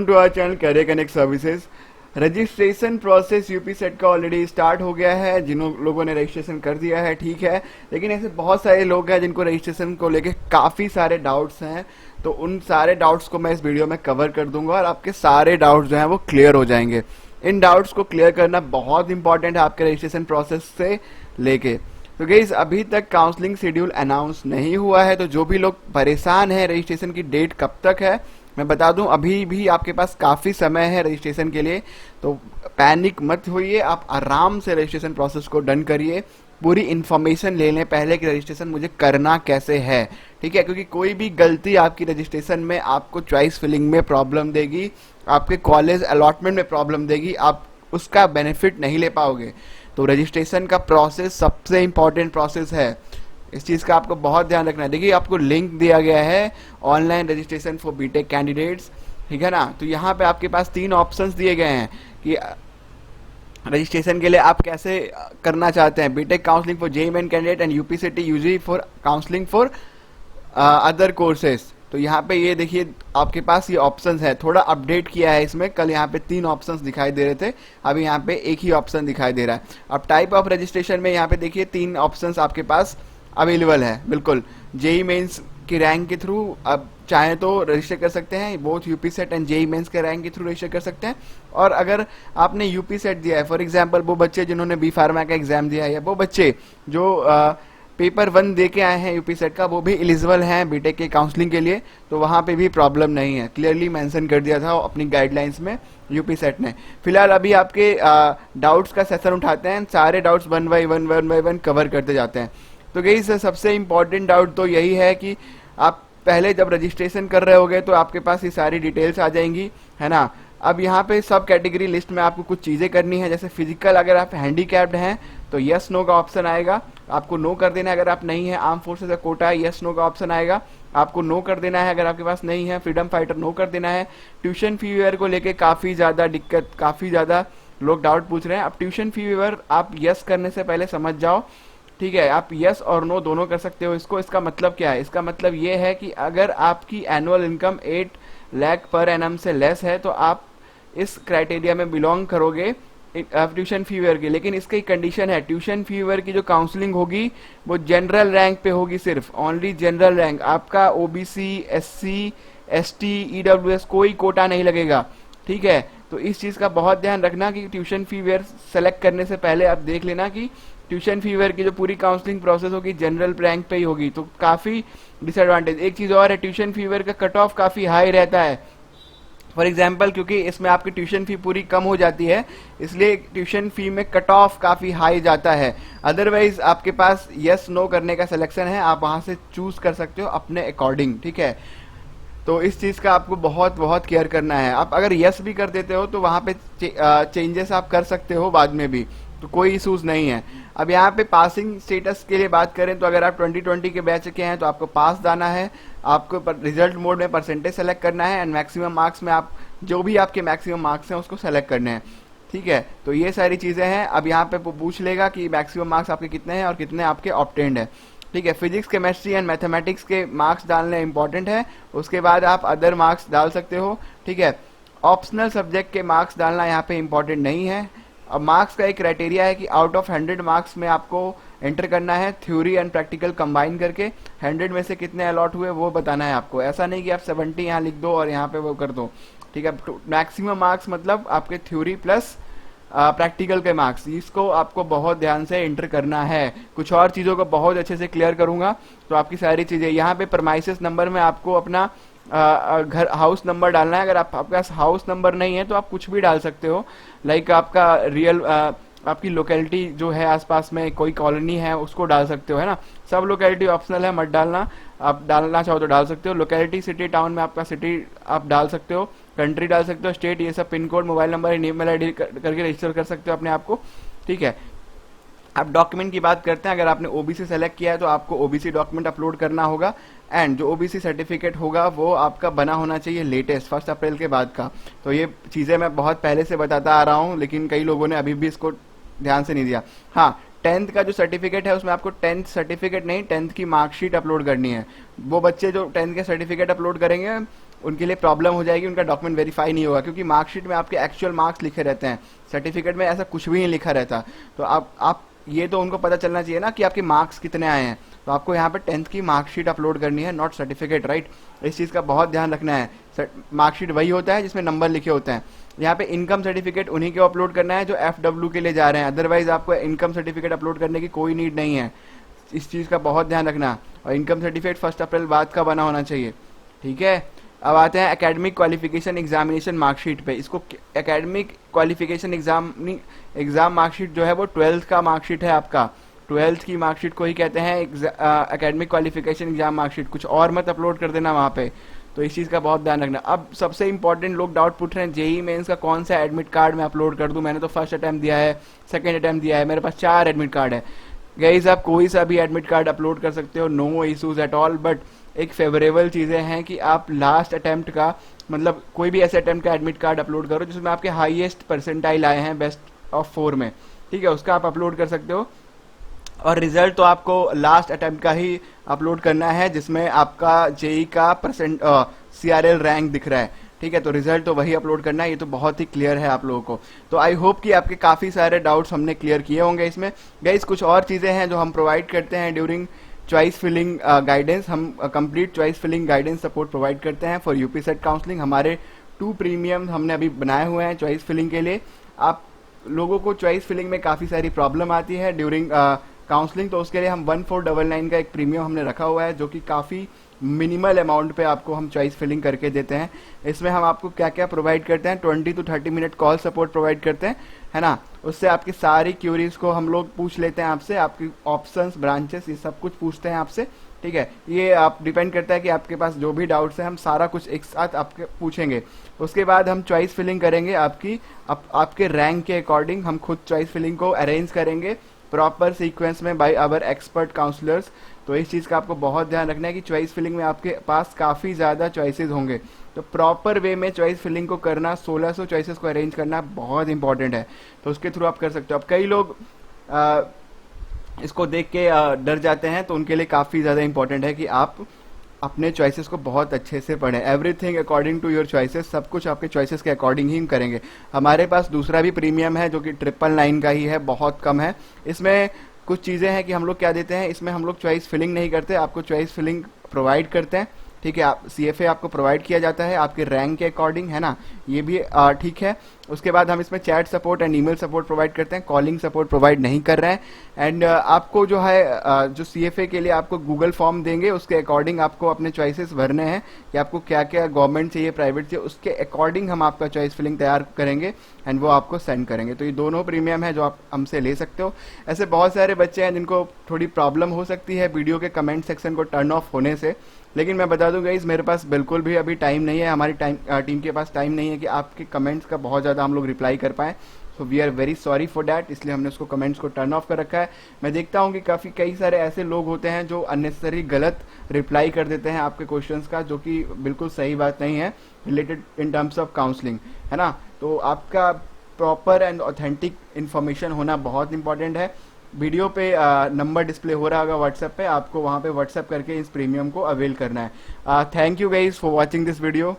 Welcome to our channel career connect services. Registration process UP CET का already start हो गया है। जिन लोगों ने रजिस्ट्रेशन कर दिया है ठीक है, लेकिन ऐसे बहुत सारे लोग हैं जिनको रजिस्ट्रेशन को लेके काफ़ी सारे डाउट्स हैं। तो उन सारे डाउट्स को मैं इस वीडियो में कवर कर दूंगा और आपके सारे डाउट्स जो हैं वो क्लियर हो जाएंगे। इन डाउट्स को क्लियर करना बहुत इंपॉर्टेंट है आपके रजिस्ट्रेशन प्रोसेस से लेके। तो गाइस अभी तक काउंसलिंग शेड्यूल अनाउंस नहीं हुआ है, तो जो भी लोग परेशान हैं रजिस्ट्रेशन की डेट कब तक है मैं बता दूं, अभी भी आपके पास काफ़ी समय है रजिस्ट्रेशन के लिए। तो पैनिक मत होइए, आप आराम से रजिस्ट्रेशन प्रोसेस को डन करिए। पूरी इन्फॉर्मेशन ले लें पहले कि रजिस्ट्रेशन मुझे करना कैसे है, ठीक है, क्योंकि कोई भी गलती आपकी रजिस्ट्रेशन में आपको चॉइस फिलिंग में प्रॉब्लम देगी, आपके कॉलेज अलॉटमेंट में प्रॉब्लम देगी, आप उसका बेनिफिट नहीं ले पाओगे। तो रजिस्ट्रेशन का प्रोसेस सबसे इम्पॉर्टेंट प्रोसेस है, इस चीज़ का आपको बहुत ध्यान रखना है। देखिए आपको लिंक दिया गया है online registration for BTech candidates, ठीक है ना। तो यहाँ पे आपके पास 3 ऑप्शंस दिए गए हैं कि रजिस्ट्रेशन के लिए आप कैसे करना चाहते हैं। BTech counselling for JEE main candidate and UPCT UG for counselling for other courses. तो यहाँ पे ये देखिए आपके पास ये ऑप्शंस है, थोड़ा अपडेट किया है इसमें। कल यहाँ पे 3 ऑप्शंस दिखाई दे रहे थे, अभी यहाँ पे एक ही ऑप्शन दिखाई दे रहा है। अब टाइप ऑफ रजिस्ट्रेशन में यहाँ पे देखिए 3 ऑप्शंस आपके पास अवेलेबल है। बिल्कुल जेईई मेंस की रैंक के थ्रू अब चाहे तो रजिस्टर कर सकते हैं, both UP CET and JEE Mains के रैंक के थ्रू रजिस्टर कर सकते हैं। और अगर आपने यूपी सेट दिया है, फॉर एग्जांपल वो बच्चे जिन्होंने बी फार्मा का एग्जाम दिया है, या वो बच्चे जो पेपर 1 दे के आए हैं यूपी सेट का, वो भी एलिजिबल हैं बीटेक के काउंसलिंग के लिए। तो वहाँ पे भी प्रॉब्लम नहीं है, क्लियरली मेंशन कर दिया था अपनी गाइडलाइंस में यूपी सेट ने। फिलहाल अभी आपके डाउट्स का सेशन उठाते हैं, सारे doubts one by one cover करते जाते हैं। तो गाइस सबसे इम्पॉर्टेंट डाउट तो यही है कि आप पहले जब रजिस्ट्रेशन कर रहे होगे तो आपके पास ये सारी डिटेल्स आ जाएंगी, है ना। अब यहाँ पे सब कैटेगरी लिस्ट में आपको कुछ चीज़ें करनी है, जैसे फिजिकल अगर आप हैंडीकैप्ड हैं तो यस नो का ऑप्शन आएगा, आपको नो कर देना है। अगर आप नहीं है, आर्म फोर्सेस का कोटा है, यस नो का ऑप्शन आएगा, आपको नो कर देना है। अगर आपके पास नहीं है, फ्रीडम फाइटर नो कर देना है। ट्यूशन फी वेवर को लेके काफ़ी ज़्यादा दिक्कत, काफ़ी ज़्यादा लोग डाउट पूछ रहे हैं। अब ट्यूशन फी वेवर आप यस करने से पहले समझ जाओ, ठीक है, आप यस और नो दोनों कर सकते हो इसको। इसका मतलब क्या है? इसका मतलब ये है कि अगर आपकी annual income 8 lakh per annum से लेस है तो आप इस क्राइटेरिया में बिलोंग करोगे ट्यूशन फीवर की। लेकिन इसकी कंडीशन है, ट्यूशन फीवर की जो काउंसलिंग होगी वो जनरल रैंक पे होगी, सिर्फ ओनली जनरल रैंक। आपका ओबीसी, एससी, एसटी, ईडब्ल्यूएस कोई कोटा नहीं लगेगा, ठीक है। तो इस चीज़ का बहुत ध्यान रखना कि ट्यूशन फीवर सेलेक्ट करने से पहले आप देख लेना कि ट्यूशन फीवर की जो पूरी काउंसलिंग प्रोसेस होगी जनरल रैंक पे ही होगी। तो काफ़ी डिसएडवांटेज। एक चीज़ और है, ट्यूशन फीवर का कट ऑफ काफ़ी हाई रहता है। फॉर एग्जाम्पल क्योंकि इसमें आपकी ट्यूशन फी पूरी कम हो जाती है, इसलिए ट्यूशन फी में कट ऑफ काफ़ी हाई जाता है। अदरवाइज आपके पास यस नो करने का सिलेक्शन है, आप वहाँ से चूज कर सकते हो अपने अकॉर्डिंग, ठीक है। तो इस चीज़ का आपको बहुत बहुत केयर करना है। आप अगर यस भी कर देते हो तो वहाँ पे चेंजेस आप कर सकते हो बाद में भी, तो कोई इशूज़ नहीं है। अब यहाँ पे पासिंग स्टेटस के लिए बात करें तो अगर आप 2020 के बैच के हैं तो आपको पास जाना है, आपको रिजल्ट मोड में परसेंटेज सेलेक्ट करना है, एंड मैक्सिमम मार्क्स में आप जो भी आपके मैक्सिमम मार्क्स हैं उसको सेलेक्ट करने हैं, ठीक है। तो ये सारी चीज़ें हैं। अब यहाँ पे पूछ लेगा कि मैक्सिमम मार्क्स आपके कितने हैं और कितने आपके ऑब्टेन्ड है, ठीक है। फिजिक्स, केमिस्ट्री एंड मैथमेटिक्स के मार्क्स डालने इंपॉर्टेंट है, उसके बाद आप अदर मार्क्स डाल सकते हो, ठीक है। ऑप्शनल सब्जेक्ट के मार्क्स डालना यहाँ पे इंपॉर्टेंट नहीं है। अब मार्क्स का एक क्राइटेरिया है कि आउट ऑफ 100 मार्क्स में आपको एंटर करना है, थ्योरी एंड प्रैक्टिकल कंबाइन करके 100 में से कितने अलॉट हुए वो बताना है आपको। ऐसा नहीं कि आप 70 यहाँ लिख दो और यहाँ पे वो कर दो, ठीक है। मैक्सिमम मार्क्स मतलब आपके थ्योरी प्लस प्रैक्टिकल के मार्क्स, इसको आपको बहुत ध्यान से एंटर करना है। कुछ और चीज़ों को बहुत अच्छे से क्लियर करूंगा तो आपकी सारी चीज़ें यहाँ पे परमाइसिस नंबर में आपको अपना घर हाउस नंबर डालना है। अगर आपके पास हाउस नंबर नहीं है तो आप कुछ भी डाल सकते हो, लाइक आपका रियल आपकी लोकेलिटी जो है आसपास में कोई कॉलोनी है उसको डाल सकते हो, है ना। सब लोकेलिटी ऑप्शनल है, मत डालना, आप डालना चाहो तो डाल सकते हो। लोकेलिटी सिटी टाउन में आपका सिटी आप डाल सकते हो, कंट्री डाल सकते हो, स्टेट, ये सब pin code, mobile number, email ID करके रजिस्टर कर सकते हो अपने आप को, ठीक है। अब डॉक्यूमेंट की बात करते हैं। अगर आपने ओबीसी सेलेक्ट किया है तो आपको ओबीसी डॉक्यूमेंट अपलोड करना होगा, एंड जो ओबीसी सर्टिफिकेट होगा वो आपका बना होना चाहिए लेटेस्ट 1 अप्रैल के बाद का। तो ये चीज़ें मैं बहुत पहले से बताता आ रहा हूँ, लेकिन कई लोगों ने अभी भी इसको ध्यान से नहीं दिया। हाँ, 10th का जो सर्टिफिकेट है उसमें आपको 10th सर्टिफिकेट नहीं 10th की मार्कशीट अपलोड करनी है। वो बच्चे जो 10th के सर्टिफिकेट अपलोड करेंगे उनके लिए प्रॉब्लम हो जाएगी, उनका डॉक्यूमेंट वेरीफाई नहीं होगा, क्योंकि मार्कशीट में आपके एक्चुअल मार्क्स लिखे रहते हैं, सर्टिफिकेट में ऐसा कुछ भी नहीं लिखा रहता। तो आप ये तो उनको पता चलना चाहिए ना कि आपके मार्क्स कितने आए हैं। तो आपको यहाँ पे 10th की मार्कशीट अपलोड करनी है, नॉट सर्टिफिकेट, राइट। इस चीज़ का बहुत ध्यान रखना है। मार्कशीट वही होता है जिसमें नंबर लिखे होते हैं। यहाँ पे इनकम सर्टिफिकेट उन्हीं को अपलोड करना है जो FW के लिए जा रहे हैं, अदरवाइज आपको इनकम सर्टिफिकेट अपलोड करने की कोई नीड नहीं है। इस चीज़ का बहुत ध्यान रखना। और इनकम सर्टिफिकेट 1 अप्रैल बाद का बना होना चाहिए, ठीक है। अब आते हैं एकेडमिक क्वालिफिकेशन एग्जामिनेशन मार्कशीट पे। इसको एकेडमिक क्वालिफिकेशन एग्जाम मार्कशीट जो है वो 12th का मार्कशीट है आपका। 12th की मार्कशीट को ही कहते हैं एकेडमिक क्वालिफिकेशन एग्जाम मार्कशीट, कुछ और मत अपलोड कर देना वहाँ पे। तो इस चीज़ का बहुत ध्यान रखना। अब सबसे इंपॉर्टेंट लोग डाउट पूछ रहे हैं जेई मेंस का कौन सा एडमिट कार्ड मैं अपलोड कर दूं। मैंने तो फर्स्ट अटैम्प्ट दिया है, सेकंड अटैम्प्ट दिया है, मेरे पास 4 एडमिट कार्ड है। गाइस आप कोई सा भी एडमिट कार्ड अपलोड कर सकते हो, no issues at all. But एक फेवरेबल चीज़ें हैं कि आप लास्ट अटैम्प्ट का, मतलब कोई भी ऐसे अटैम्प्ट का एडमिट कार्ड अपलोड करो जिसमें आपके हाईएस्ट परसेंटाइल आए हैं बेस्ट ऑफ 4 में, ठीक है, उसका आप अपलोड कर सकते हो। और रिजल्ट तो आपको लास्ट अटेम्प्ट का ही अपलोड करना है जिसमें आपका जेई का CRL रैंक दिख रहा है, ठीक है। तो रिजल्ट तो वही अपलोड करना है। ये तो बहुत ही क्लियर है आप लोगों को। तो आई होप कि आपके काफ़ी सारे डाउट्स हमने क्लियर किए होंगे इसमें। गाइस कुछ और चीज़ें हैं जो हम प्रोवाइड करते हैं ड्यूरिंग चॉइस फिलिंग गाइडेंस। हम complete choice filling guidance support provide करते हैं फॉर यूपी सेट काउंसलिंग। हमारे 2 प्रीमियम हमने अभी बनाए हुए हैं चॉइस फिलिंग के लिए। आप लोगों को चॉइस फिलिंग में काफ़ी सारी प्रॉब्लम आती है ड्यूरिंग काउंसलिंग, तो उसके लिए हम 1499 का एक प्रीमियम हमने रखा हुआ है जो कि काफ़ी मिनिमल अमाउंट पे आपको हम चॉइस फिलिंग करके देते हैं। इसमें हम आपको क्या क्या प्रोवाइड करते हैं, 20 to 30 minute call support provide करते हैं, है ना। उससे आपकी सारी क्यूरीज को हम लोग पूछ लेते हैं आपसे, आपकी ऑप्शंस, ब्रांचेस, ये सब कुछ पूछते हैं आपसे, ठीक है। ये आप डिपेंड करता है कि आपके पास जो भी डाउट्स है हम सारा कुछ एक साथ आपके पूछेंगे। उसके बाद हम चॉइस फिलिंग करेंगे आपकी आपके रैंक के अकॉर्डिंग। हम खुद चॉइस फिलिंग को अरेंज करेंगे प्रॉपर सीक्वेंस में बाय आवर एक्सपर्ट काउंसलर्स। तो इस चीज़ का आपको बहुत ध्यान रखना है कि चॉइस फिलिंग में आपके पास काफ़ी ज़्यादा चॉइसेस होंगे, तो प्रॉपर वे में चॉइस फिलिंग को करना, 1600 चॉइसेस को अरेंज करना बहुत इंपॉर्टेंट है। तो उसके थ्रू आप कर सकते हो। अब कई लोग इसको देख के डर जाते हैं, तो उनके लिए काफ़ी ज़्यादा इंपॉर्टेंट है कि आप अपने चॉइसेस को बहुत अच्छे से पढ़ें। Everything according to your choices, सब कुछ आपके चॉइसेस के अकॉर्डिंग ही हम करेंगे। हमारे पास दूसरा भी प्रीमियम है जो कि 999 का ही है, बहुत कम है। इसमें कुछ चीज़ें हैं कि हम लोग क्या देते हैं, इसमें हम लोग चॉइस फिलिंग नहीं करते, आपको चॉइस फिलिंग प्रोवाइड करते हैं, ठीक है। आप CFA आपको प्रोवाइड किया जाता है आपके रैंक के अकॉर्डिंग, है ना, ये भी ठीक है। उसके बाद हम इसमें chat support and email support provide करते हैं, कॉलिंग सपोर्ट प्रोवाइड नहीं कर रहे हैं। एंड आपको जो है जो CFA के लिए आपको गूगल फॉर्म देंगे, उसके अकॉर्डिंग आपको अपने चॉइसेस भरने हैं कि आपको क्या क्या गवर्नमेंट चाहिए, प्राइवेट चाहिए, उसके अकॉर्डिंग हम आपका चॉइस फिलिंग तैयार करेंगे एंड वो आपको सेंड करेंगे। तो ये दोनों प्रीमियम है जो आप हमसे ले सकते हो। ऐसे बहुत सारे बच्चे हैं जिनको थोड़ी प्रॉब्लम हो सकती है वीडियो के कमेंट सेक्शन को टर्न ऑफ होने से, लेकिन मैं बता दूं गाइस मेरे पास बिल्कुल भी अभी टाइम नहीं है, हमारी टीम के पास टाइम नहीं है कि आपके कमेंट्स का बहुत ज़्यादा हम लोग रिप्लाई कर पाएँ। So we are very sorry for that, इसलिए हमने उसको कमेंट्स को टर्न ऑफ कर रखा है। मैं देखता हूँ कि कई सारे ऐसे लोग होते हैं जो अननेसेसरी गलत रिप्लाई कर देते हैं आपके क्वेश्चंस का, जो कि बिल्कुल सही बात नहीं है related in terms of counselling, है ना। तो आपका प्रॉपर एंड ऑथेंटिक इन्फॉर्मेशन होना बहुत इंपॉर्टेंट है। वीडियो पे नंबर डिस्प्ले हो रहा होगा व्हाट्सएप पे, आपको वहाँ पे व्हाट्सएप करके इस प्रीमियम को अवेल करना है। Thank you guys for watching this video.